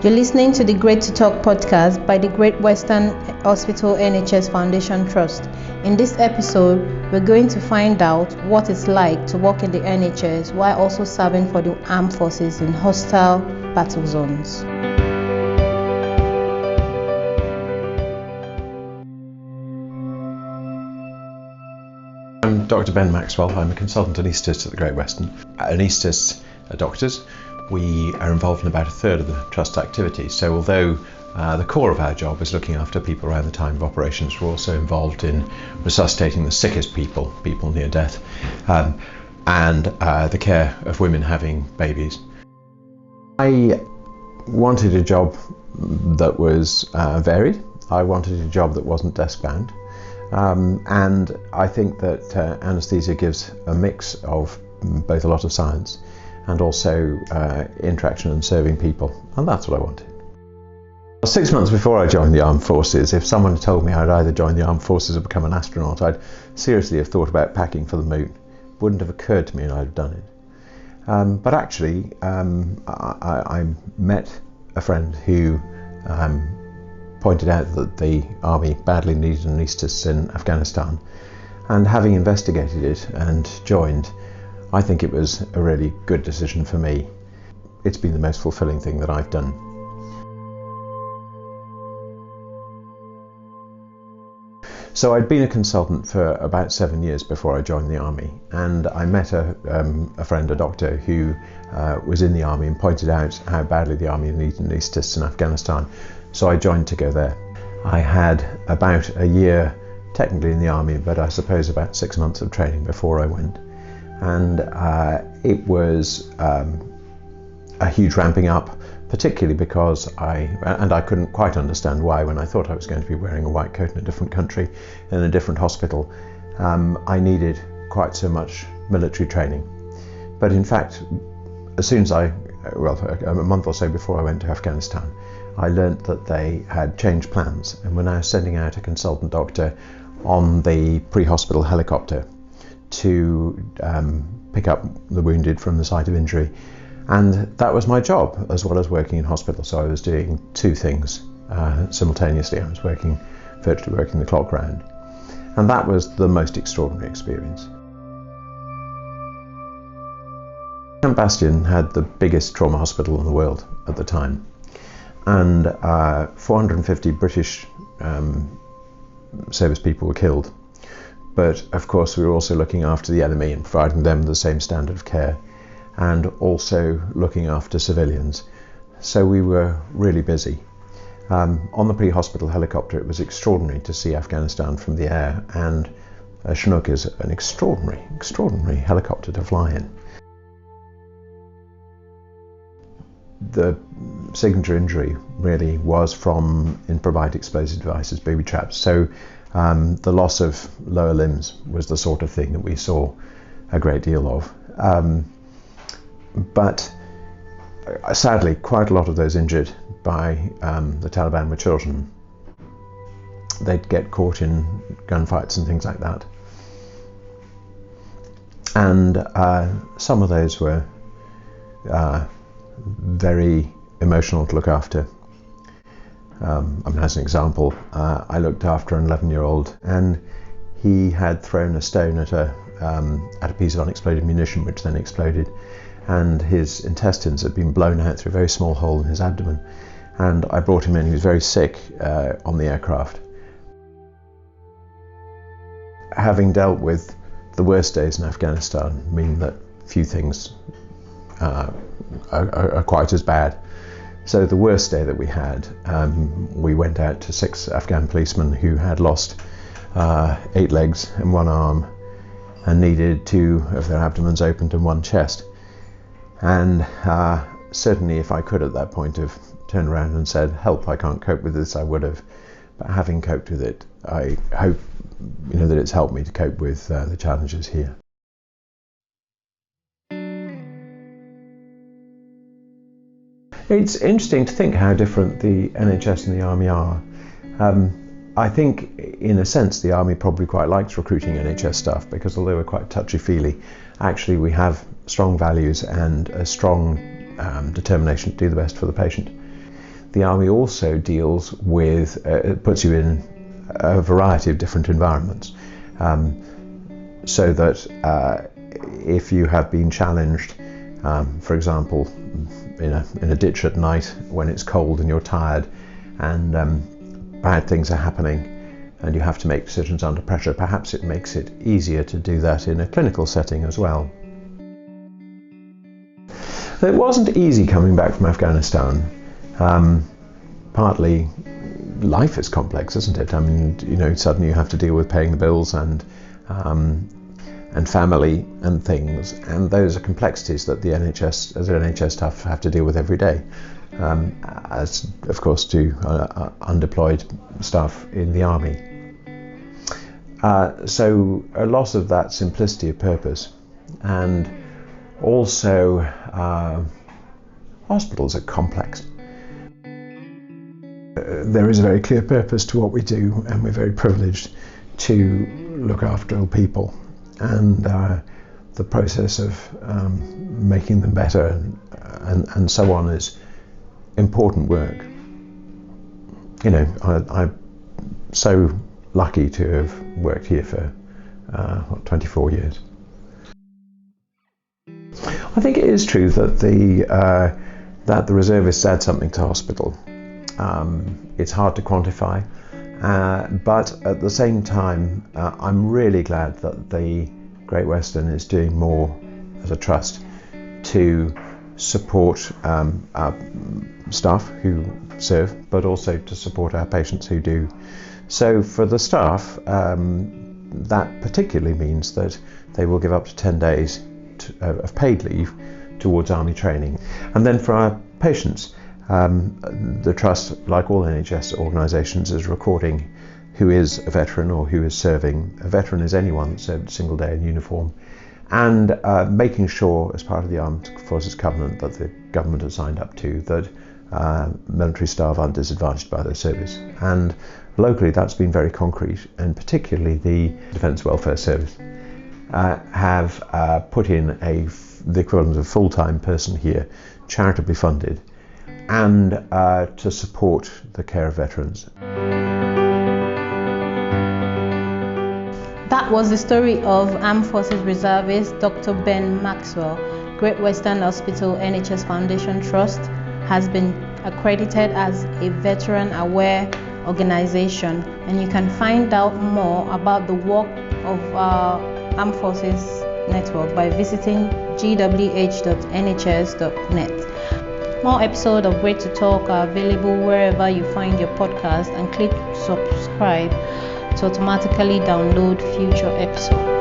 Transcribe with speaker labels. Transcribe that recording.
Speaker 1: You're listening to the Great to Talk podcast by the Great Western Hospital NHS Foundation Trust. In this episode, we're going to find out what it's like to work in the NHS while also serving for the armed forces in hostile battle zones.
Speaker 2: I'm Dr. Ben Maxwell. I'm a consultant anaesthetist at the Great Western. Anaesthetists are doctors. We are involved in about a third of the Trust's activities. So although the core of our job is looking after people around the time of operations, we're also involved in resuscitating the sickest people near death, and the care of women having babies. I wanted a job that was varied. I wanted a job that wasn't desk-bound. And I think that anaesthesia gives a mix of both a lot of science and also interaction and serving people, and that's what I wanted. 6 months before I joined the armed forces, if someone had told me I'd either join the armed forces or become an astronaut, I'd seriously have thought about packing for the moon. It wouldn't have occurred to me and I'd have done it. But actually, I met a friend who pointed out that the army badly needed anaesthetists in Afghanistan, and having investigated it and joined, I think it was a really good decision for me. It's been the most fulfilling thing that I've done. So I'd been a consultant for about 7 years before I joined the army, and I met a friend, a doctor, who was in the army and pointed out how badly the army needed anaesthetists in Afghanistan. So I joined to go there. I had about a year technically in the army, but I suppose about 6 months of training before I went. And it was a huge ramping up, particularly because I couldn't quite understand why, when I thought I was going to be wearing a white coat in a different country, in a different hospital, I needed quite so much military training. But in fact, as soon as a month or so before I went to Afghanistan, I learnt that they had changed plans and were now sending out a consultant doctor on the pre-hospital helicopter to pick up the wounded from the site of injury. And that was my job, as well as working in hospital. So I was doing two things simultaneously. I was virtually working the clock round. And that was the most extraordinary experience. Camp Bastion had the biggest trauma hospital in the world at the time. And 450 British service people were killed. But of course we were also looking after the enemy and providing them the same standard of care, and also looking after civilians. So we were really busy. On the pre-hospital helicopter, it was extraordinary to see Afghanistan from the air, and Chinook is an extraordinary helicopter to fly in. The signature injury really was from improvised explosive devices, booby traps. So the loss of lower limbs was the sort of thing that we saw a great deal of. But sadly, quite a lot of those injured by the Taliban were children. They'd get caught in gunfights and things like that. And some of those were very emotional to look after. As an example, I looked after an 11-year-old, and he had thrown a stone at a piece of unexploded munition, which then exploded, and his intestines had been blown out through a very small hole in his abdomen. And I brought him in. He was very sick on the aircraft. Having dealt with the worst days in Afghanistan mean that few things are quite as bad. So the worst day that we had, we went out to 6 Afghan policemen who had lost 8 legs and 1 arm and needed 2 of their abdomens opened and 1 chest. And certainly if I could at that point have turned around and said, "Help, I can't cope with this," I would have. But having coped with it, I hope that it's helped me to cope with the challenges here. It's interesting to think how different the NHS and the Army are. I think, in a sense, the Army probably quite likes recruiting NHS staff because although we're quite touchy-feely, actually we have strong values and a strong determination to do the best for the patient. the Army also deals with, puts you in a variety of different environments, so that if you have been challenged, for example, in a ditch at night when it's cold and you're tired and bad things are happening and you have to make decisions under pressure, perhaps it makes it easier to do that in a clinical setting as well. It wasn't easy coming back from Afghanistan. Partly life is complex, isn't it? I mean, suddenly you have to deal with paying the bills and family and things, and those are complexities that the NHS, as an NHS staff, have to deal with every day, as of course do undeployed staff in the Army. So a loss of that simplicity of purpose, and also hospitals are complex. There is a very clear purpose to what we do, and we're very privileged to look after ill people, and the process of making them better and so on is important work. I'm so lucky to have worked here for 24 years. I think it is true that the reservists add something to hospital. It's hard to quantify, but at the same time, I'm really glad that the Great Western is doing more as a trust to support our staff who serve, but also to support our patients who do. So for the staff, that particularly means that they will give up to 10 days of paid leave towards Army training. And then for our patients, the Trust, like all NHS organisations, is recording who is a veteran or who is serving. A veteran is anyone that served a single day in uniform, and making sure, as part of the Armed Forces Covenant that the government has signed up to, that military staff aren't disadvantaged by their service. And locally that's been very concrete, and particularly the Defence Welfare Service have put in the equivalent of a full-time person here, charitably funded, and to support the care of veterans.
Speaker 1: That was the story of Armed Forces Reservist Dr. Ben Maxwell. Great Western Hospital NHS Foundation Trust has been accredited as a veteran-aware organization, and you can find out more about the work of Armed Forces Network by visiting gwh.nhs.net. More episodes of Great to Talk are available wherever you find your podcast, and click subscribe to automatically download future episodes.